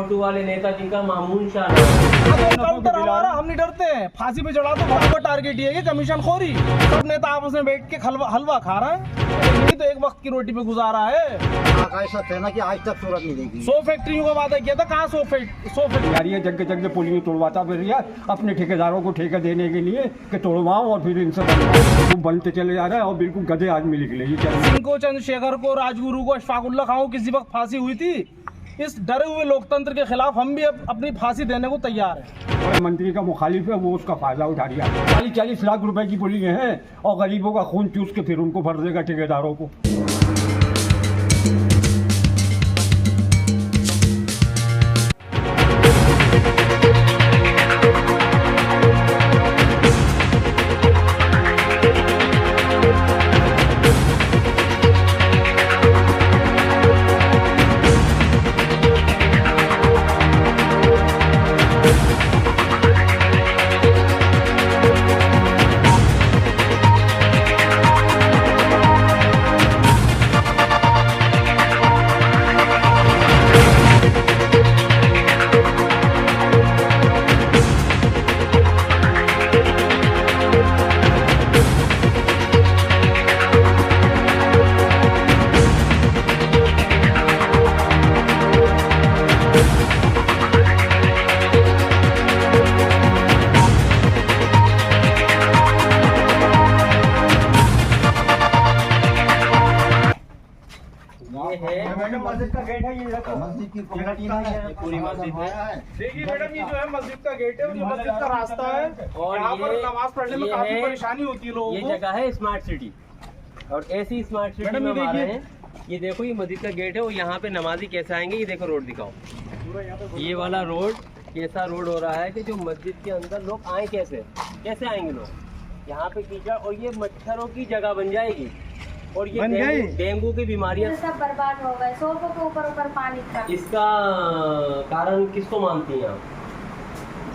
Photo वाले नेताजी का Mamun Shah counter हमारा, हम नहीं डरते हैं। फांसी पे चढ़ा तो हमारा टारगेट ये है कि कमीशन खोरी। सब नेता आपस में बैठ के हलवा खा रहा है, यही तो एक वक्त की रोटी पे गुजारा है। ऐसा थे ना कि आज तक सूरत नहीं देखी। 100 फैक्ट्रियों का वादा किया था, कहाँ 100 फैक्ट्री यार ये जगह जगह पुलिस तोड़वाता फिर यार अपने ठेकेदारों को ठेका देने के लिए कि तोड़वाओ और फिर इनसे वो बनते चले जा रहा है और बिल्कुल गधे आदमी निकले। सिंह को, चंद्रशेखर को, राजगुरु को, अशफाकुल्ला खां को किसी वक्त फांसी हुई थी। इस डरे हुए लोकतंत्र के खिलाफ हम भी अपनी फांसी देने को तैयार हैं। मंत्री का मुखालिफ है, वो उसका फायदा उठा रहा है। 40 लाख रुपए की पुलिस है और गरीबों का खून चूस के फिर उनको भर देगा ठेकेदारों को। मस्जिद का गेट है, ये देखो मस्जिद की पूरी मस्जिद है। देखिए मैडम, ये जो है मस्जिद का गेट है और ये मस्जिद का रास्ता है और यहाँ पर नमाज पढ़ने में काफी परेशानी होती है लोगों को। ये जगह है स्मार्ट सिटी और ऐसी स्मार्ट सिटी में हम आ रहे हैं। ये देखो ये मस्जिद का गेट है और यहाँ पे नमाजी कैसे आएंगे, ये देखो रोड दिखाओ। ये वाला रोड कैसा रोड हो रहा है कि जो मस्जिद के अंदर लोग आए कैसे आएंगे लोग। यहाँ पे कीचड़ और ये मच्छरों की जगह बन जाएगी और ये डेंगू की बीमारियां सब बर्बाद हो गए। सोफों के ऊपर पानी था। इसका कारण किसको मानती हैं आप?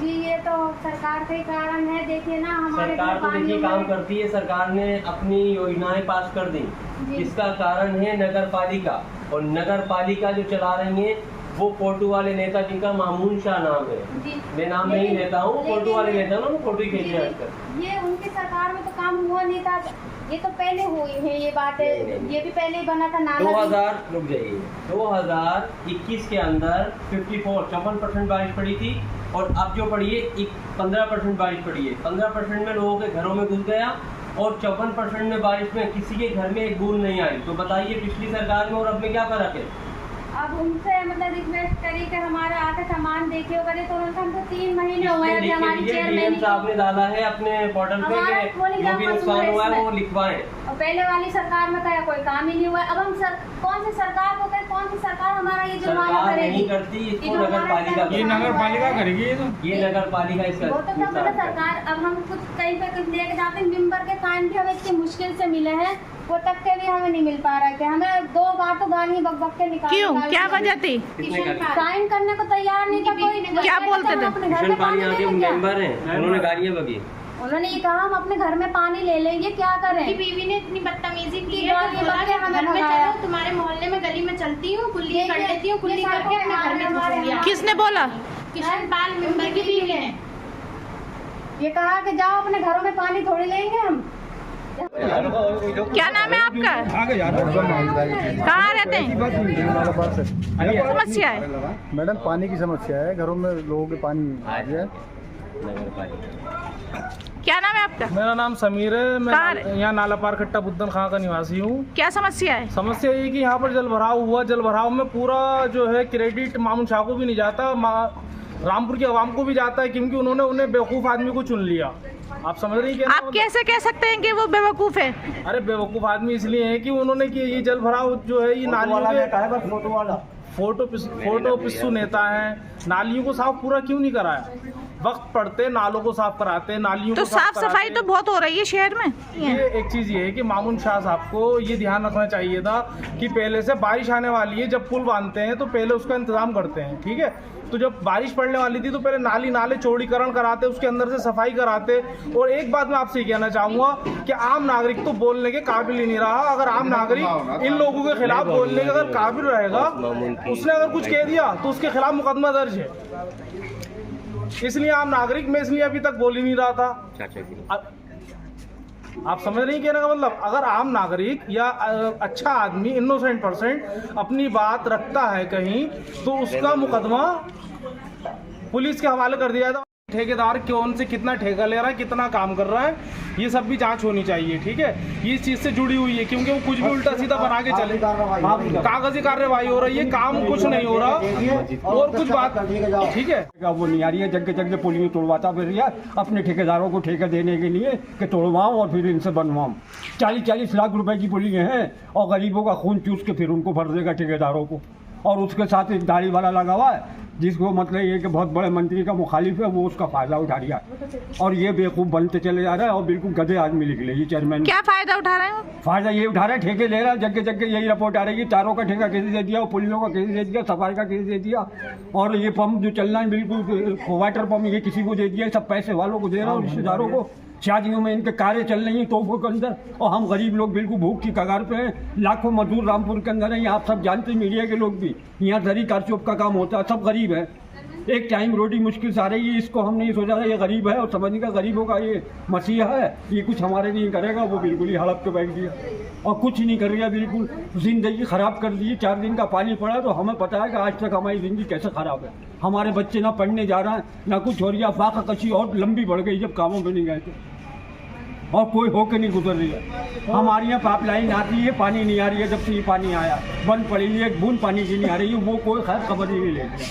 जी ये तो सरकार का ही कारण है। देखिए ना हमारे सरकार तो देखिए काम करती है, सरकार ने अपनी योजनाएं पास कर दी। इसका कारण है नगर पालिका, और नगर पालिका जो चला रही है वो फोटो वाले नेताजी का मामून शाह नाम है। मैं नाम नहीं लेता हूँ, फोटो वाले नेता ना फोटो ही खींच रहे। ये उनकी सरकार में तो काम हुआ नहीं था, ये तो पहले हुई है ये बात है। ये भी पहले ही बना था नाला। 2021 के अंदर 54% बारिश पड़ी थी और अब जो पड़ी है 15% बारिश पड़ी है। 15% में लोगों के घरों में घुस गया और 54% में बारिश में किसी के घर में एक बूंद नहीं आई। तो बताइए पिछली सरकार में और अब में क्या फर्क है? अब उनसे मतलब रिक्वेस्ट करी कि हमारा आके सामान देखे करे तो हमको 3 महीने हो गए। हमारी चेयरमैन साहब ने डाला है अपने पोर्टल पे कि जो भी नुकसान हुआ है वो लिखवाएं। और पहले वाली सरकार में क्या कोई काम ही नहीं हुआ। अब हम कौन सी सरकार को कहें, कौन सी सरकार हमारा ये जुर्माना करेगी? नहीं करती, इसको नगर पालिका, ये नगर पालिका करेगी। ये नगर पालिका इसका वो तो क्या मतलब सरकार। अब हम कुछ कहीं पे कुछ लेके जाते हैं, मेंबर के साइन भी हमें इतनी मुश्किल से मिले हैं, वो तक के भी हमें नहीं मिल पा रहा है। हमें 2 बार तो गाली बक के निकाल। क्यों, क्या वजह थी? साइन करने को तैयार नहीं था कोई। क्या बोलते थे? अपने घर में पानी ले लेंगे। मेंबर हैं, उन्होंने गालियां बकी। उन्होंने ये कहा हम अपने घर में पानी ले लेंगे, क्या करें? की बीवी ने इतनी बदतमीजी की है, हमें चलो तुम्हारे मोहल्ले में गली में चलती हूँ, कुल्ली कर लेती हूँ, कुल्ली करके अपने घर में घुस गया। किसने बोला? किशन पाल मेंबर की बीवी ने ये कहा कि जाओ अपने घरों में पानी थोड़ी लेंगे हम। क्या नाम है आपका? कहाँ रहते हैं? समस्या है मैडम, पानी की समस्या है, घरों में लोगों के पानी आ गया। क्या नाम है आपका? मेरा नाम समीर है, मैं यहाँ नाला पार खट्टा बुद्धन खां का निवासी हूँ। क्या समस्या है? समस्या ये कि यहाँ पर जल भराव हुआ, जल भराव में पूरा जो है क्रेडिट मामून शाह को भी नहीं जाता, रामपुर की आवाम को भी जाता है, क्योंकि उन्होंने उन्हें बेवकूफ़ आदमी को चुन लिया। आप समझ रही हैं? आप कैसे कह सकते हैं कि वो बेवकूफ़ है? अरे बेवकूफ़ आदमी इसलिए है कि उन्होंने कि ये जल भराव जो है ये नालियों के फोटो पिस्सू नेता है, नालियों को साफ पूरा क्यों नहीं कराया? वक्त पड़ते नालों को साफ कराते, नालियों तो को साफ साफ सफाई तो बहुत हो रही है शहर में। ये एक चीज़ ये है कि मामून शाह साहब को ये ध्यान रखना चाहिए था कि पहले से बारिश आने वाली है, जब पुल बांधते हैं तो पहले उसका इंतजाम करते हैं, ठीक है। तो जब बारिश पड़ने वाली थी तो पहले नाले चौड़ीकरण कराते, उसके अंदर से सफाई कराते। और एक बात मैं आपसे कहना चाहूँगा कि आम नागरिक तो बोलने के काबिल ही नहीं रहा। अगर आम नागरिक इन लोगों के खिलाफ बोलने के अगर काबिल रहेगा, उसने अगर कुछ कह दिया तो उसके खिलाफ मुकदमा दर्ज है। इसलिए आम नागरिक मैं इसलिए अभी तक बोल ही नहीं रहा था। आप समझ रही कहने का मतलब, अगर आम नागरिक या अच्छा आदमी इनोसेंट पर्सन अपनी बात रखता है कहीं तो उसका मुकदमा पुलिस के हवाले कर दिया जाता। ठेकेदार कौन से कितना ठेका ले रहा है, कितना काम कर रहा है, ये सब भी जांच होनी चाहिए, ठीक है। ये इस चीज से जुड़ी हुई है, क्योंकि वो कुछ भी उल्टा सीधा बना के चले, कागजी कार्रवाई हो रही है, काम कुछ नहीं हो रहा और कुछ बात, ठीक है। वो नहीं आ रही है, जगह जगह पुलिया तोड़वाता फिर रही है अपने ठेकेदारों को ठेका देने के लिए कि तोड़वाऊँ और फिर इनसे बनवाऊँ। 40-40 लाख रुपए की पुलिया हैं और गरीबों का खून चूस के फिर उनको भर देगा ठेकेदारों को। और उसके साथ एक दाढ़ी वाला लगा हुआ है जिसको मतलब ये कि बहुत बड़े मंत्री का मुखालिफ है, वो उसका फायदा उठा रहा है और ये बेवकूफ़ बनते चले जा रहा है और बिल्कुल गधे आदमी निकले ये चेयरमैन। क्या फायदा उठा रहे हैं? फायदा ये उठा रहे हैं, ठेके ले रहा है, जगह जगह यही रिपोर्ट आ रही है, तारों का ठेका किसी दे दिया, पुलियों का किसी दे दिया, सफाई का किसी दे दिया, और ये पंप जो चल रहा है बिल्कुल वाटर पंप ये किसी को दे दिया, सब पैसे वालों को दे रहा है, रिश्तेदारों को। शादियों में इनके कारें चल रही हैं तोपों के अंदर और हम गरीब लोग बिल्कुल भूख की कगार पे हैं। लाखों मजदूर रामपुर के अंदर हैं, आप सब जानते हैं, मीडिया के लोग भी। यहाँ जरी कारचोप का काम होता है, सब गरीब है, एक टाइम रोटी मुश्किल से आ रही है। इसको हम नहीं सोचा था ये गरीब है और समझने का गरीबों का ये मसीहा है, ये कुछ हमारे लिए करेगा, वो बिल्कुल ही हड़प के बैठ गया और कुछ नहीं कर रहा, बिल्कुल जिंदगी ख़राब कर दी। 4 दिन का पानी पड़ा तो हमें पता है कि आज तक हमारी ज़िंदगी कैसे ख़राब है। हमारे बच्चे ना पढ़ने जा रहे हैं ना कुछ हो रही है, फाका कशी और लंबी बढ़ गई जब कामों पर नहीं गए थे और कोई होकर नहीं गुजर रही है। हमारे यहाँ पाइपलाइन आती है, पानी नहीं आ रही है, जब से ये पानी आया बंद पड़ी है, एक बूंद पानी की नहीं आ रही है, वो कोई खैर खबर ही नहीं लेती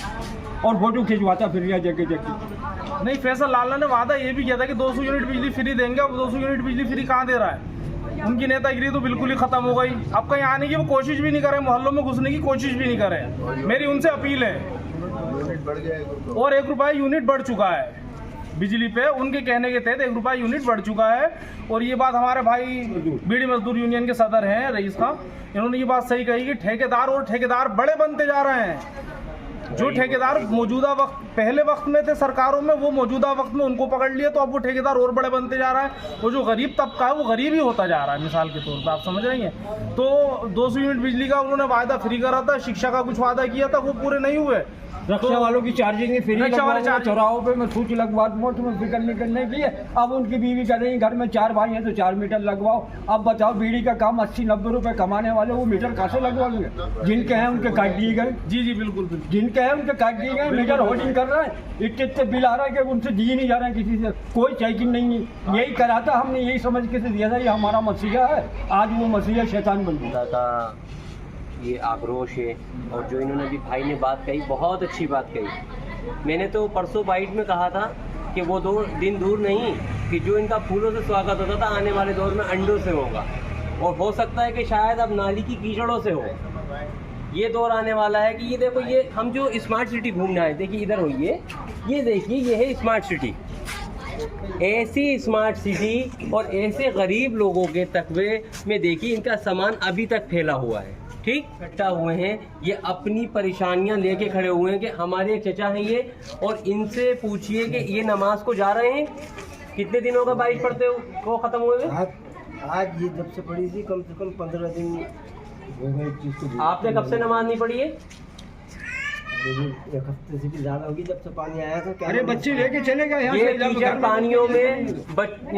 और फोटो खिंचवाता फिर रहा जगह जगह। नहीं, फैसल लाला ने वादा ये भी किया था कि 200 यूनिट बिजली फ्री देंगे, अब 200 यूनिट बिजली फ्री कहाँ दे रहा है? उनकी नेतागिरी तो बिल्कुल ही खत्म हो गई। अब कहीं आने की वो कोशिश भी नहीं करे, मोहल्लों में घुसने की कोशिश भी नहीं करे। मेरी उनसे अपील है। और 1 रुपया यूनिट बढ़ चुका है बिजली पे, उनके कहने के तहत 1 रुपया यूनिट बढ़ चुका है। और ये बात हमारे भाई बीड़ी मजदूर यूनियन के सदर हैं रईस खां, इन्होंने ये बात सही कही कि ठेकेदार बड़े बनते जा रहे हैं। जो ठेकेदार मौजूदा वक्त पहले वक्त में थे सरकारों में, वो मौजूदा वक्त में उनको पकड़ लिया तो अब वो ठेकेदार और बड़े बनते जा रहा है। वो जो गरीब तबका है वो गरीब ही होता जा रहा है। मिसाल के तौर पर आप समझ रही हैं, तो 200 यूनिट बिजली का उन्होंने वायदा फ्री करा था, शिक्षा का कुछ वादा किया था, वो पूरे नहीं हुए। रक्षा वालों की चार्जिंग फ्री चौराहों पे मैं सूच लगवा दूँ तुम्हें फिक्र नहीं करने की है। अब उनकी बीवी कर रही है घर में 4 भाई हैं तो 4 मीटर लगवाओ। अब बताओ बीड़ी का काम 80-90 रुपए कमाने वाले वो मीटर कहाँ से लगवाएंगे? जिनके हैं उनके काट दिए गए। जी बिल्कुल, जिनके हैं उनके काट दिए गए। मीटर होल्डिंग कर रहे हैं, इतने बिल आ रहा है कि उनसे दिए नहीं जा रहे हैं, किसी से कोई चेकिंग नहीं है। यही करा था हमने, यही समझ के से दिया था ये हमारा मसीहा है। आज वो मसीहा शैतान बन गया था। ये आक्रोश है और जो इन्होंने अभी भाई ने बात कही, बहुत अच्छी बात कही। मैंने तो परसों बाइट में कहा था कि वो 2 दिन दूर नहीं कि जो इनका फूलों से स्वागत होता था आने वाले दौर में अंडों से होगा, और हो सकता है कि शायद अब नाली की कीचड़ों से हो। ये दौर आने वाला है कि ये देखो, ये हम जो स्मार्ट सिटी घूमने आए, देखिए इधर होइए, ये देखिए ये है स्मार्ट सिटी। ऐसी स्मार्ट सिटी और ऐसे गरीब लोगों के तकवे में देखिए इनका सामान अभी तक फैला हुआ है, ठीक इकट्ठा हुए हैं। ये अपनी परेशानियां लेके खड़े हुए हैं कि हमारे एक चचा हैं ये, और इनसे पूछिए कि ये नमाज को जा रहे हैं। कितने दिनों का बारिश पड़ते हो वो खत्म हुए? आज ये जब से पड़ी थी कम से कम 15 दिन हो गए। आपने कब से नमाज नहीं पढ़ी है? 1 हफ्ते से भी ज़्यादा होगी जब से पानी आया था। अरे बच्चे लेके चले गए यहाँ ये कीचड़ पानियों में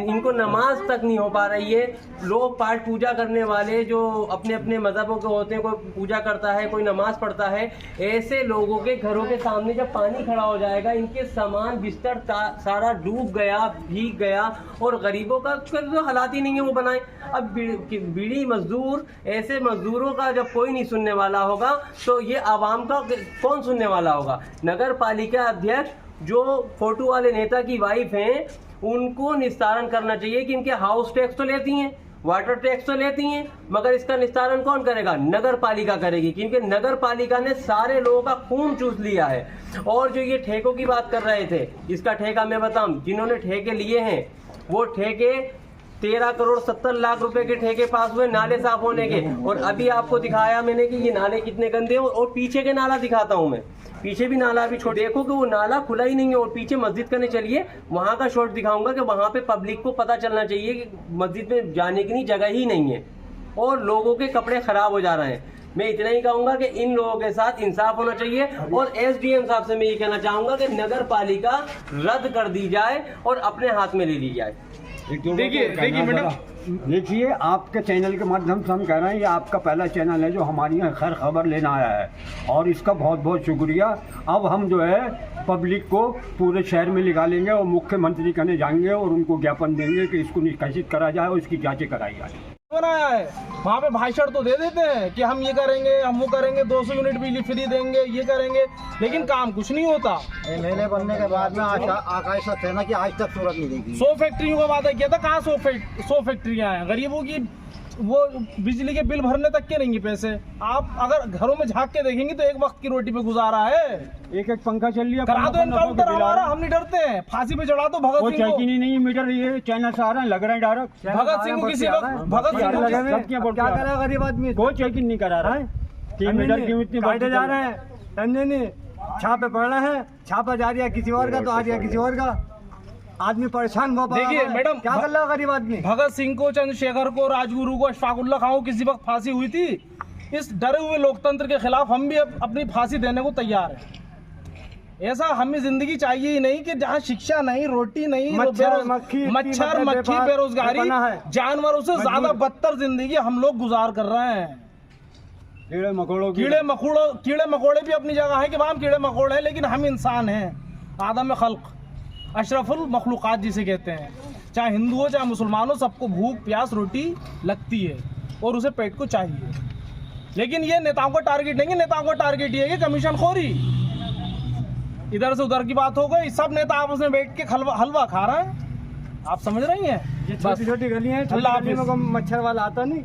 इनको नमाज तक नहीं हो पा रही है। लोग पाठ पूजा करने वाले जो अपने अपने मजहबों के होते हैं, कोई पूजा करता है, कोई नमाज पढ़ता है, ऐसे लोगों के घरों के सामने जब पानी खड़ा हो जाएगा, इनके सामान बिस्तर सारा डूब गया, भीग गया, और गरीबों का तो हालात ही नहीं है वो बनाए। अब बीड़ी मजदूर, ऐसे मजदूरों का जब कोई नहीं सुनने वाला होगा तो ये आवाम का कौन सुनने वाला होगा? नगर पालिका अध्यक्ष जो फोटो वाले नेता की वाइफ हैं, उनको निस्तारण करना चाहिए कि इनके हाउस टैक्स तो लेती हैं, वाटर टैक्स तो लेती हैं, मगर इसका निस्तारण कौन करेगा? नगर पालिका करेगी, क्योंकि नगर पालिका ने सारे लोगों का खून चूस लिया है। और जो ये ठेकों की बात कर रहे थे, इसका ठेका मैं बताऊं, जिन्होंने ठेके लिए हैं वो ठेके 13 करोड़ 70 लाख रुपए के ठेके पास हुए नाले साफ होने के। और अभी आपको दिखाया मैंने कि ये नाले कितने गंदे हैं। और पीछे के नाला दिखाता हूं मैं, पीछे भी नाला अभी छोड़, देखो कि वो नाला खुला ही नहीं है। और पीछे मस्जिद करने चलिए, वहां का शॉट दिखाऊंगा कि वहां पे पब्लिक को पता चलना चाहिए कि मस्जिद में जाने की जगह ही नहीं है और लोगों के कपड़े खराब हो जा रहे हैं। मैं इतना ही कहूंगा कि इन लोगों के साथ इंसाफ होना चाहिए। और एसडीएम साहब से मैं ये कहना चाहूंगा कि नगर पालिका रद्द कर दी जाए और अपने हाथ में ले ली जाए। देखिए मैडम, देखिए आपके चैनल के माध्यम से हम कह रहे हैं, ये आपका पहला चैनल है जो हमारी यहाँ खैर खबर लेना आया है और इसका बहुत बहुत शुक्रिया। अब हम जो है पब्लिक को पूरे शहर में निकालेंगे और मुख्यमंत्री करने जाएंगे और उनको ज्ञापन देंगे कि इसको निष्कासित करा जाए और इसकी जांचें कराई जाए। बनाया है वहाँ पे भाषण तो दे देते हैं कि हम ये करेंगे, हम वो करेंगे, 200 यूनिट बिजली फ्री देंगे, ये करेंगे, लेकिन काम कुछ नहीं होता। एमएलए बनने के बाद में आकाश का कहना कि आज तक सूरत नहीं देखी। 100 फैक्ट्रियों का वादा किया था, कहाँ 100 फैक्ट्रियाँ हैं? गरीबों की वो बिजली के बिल भरने तक के नहीं पैसे। आप अगर घरों में झांक के देखेंगे तो एक वक्त की रोटी पे गुजारा है। एक पंखा चल लिया, करा दो इनकाउंटर हमारा, हम नहीं डरते हैं। फांसी पे चढ़ा दो भगत सिंह को। नहीं मीटर ये चैनल से आ रहे हैं, लग रहे हैं डायरेक्ट। भगत सिंह को किसी वक्त भगत सिंह को क्या करेगा गरीब आदमी? कोई चेकिंग नहीं करा रहा है। 3 मीटर की इतनी काटे जा रहे हैं, नहीं छापे पड़ रहे हैं, छापा जा रहा है किसी और का तो आ गया किसी और का, आदमी परेशान हो। देखिए मैडम, क्या कर रहा है गरीब आदमी? भगत सिंह को, चंद्रशेखर को, राजगुरु को, अशफाकुल्ला खां को किसी वक्त फांसी हुई थी। इस डरे हुए लोकतंत्र के खिलाफ हम भी अपनी फांसी देने को तैयार हैं। ऐसा हमें जिंदगी चाहिए ही नहीं कि जहाँ शिक्षा नहीं, रोटी नहीं, मच्छर मक्खी बेरोजगारी, जानवरों से ज्यादा बदतर जिंदगी हम लोग गुजार कर रहे हैं। कीड़े मकोड़े भी अपनी जगह है कि वहाँ कीड़े मकोड़े हैं, लेकिन हम इंसान हैं, आदम खल्क, अशरफुल मखलूक़ात जिसे कहते हैं। चाहे हिंदू हो चाहे मुसलमान हो, सबको भूख प्यास रोटी लगती है और उसे पेट को चाहिए। लेकिन ये नेताओं का टारगेट नहीं है, नेताओं का टारगेट ये है कि कमीशन खोरी। इधर से उधर की बात हो गई, सब नेता आपस में बैठ के हलवा खा रहे हैं। आप समझ रही हैं? छोटी छोटी गलियां हैं, मच्छर वाला आता नहीं।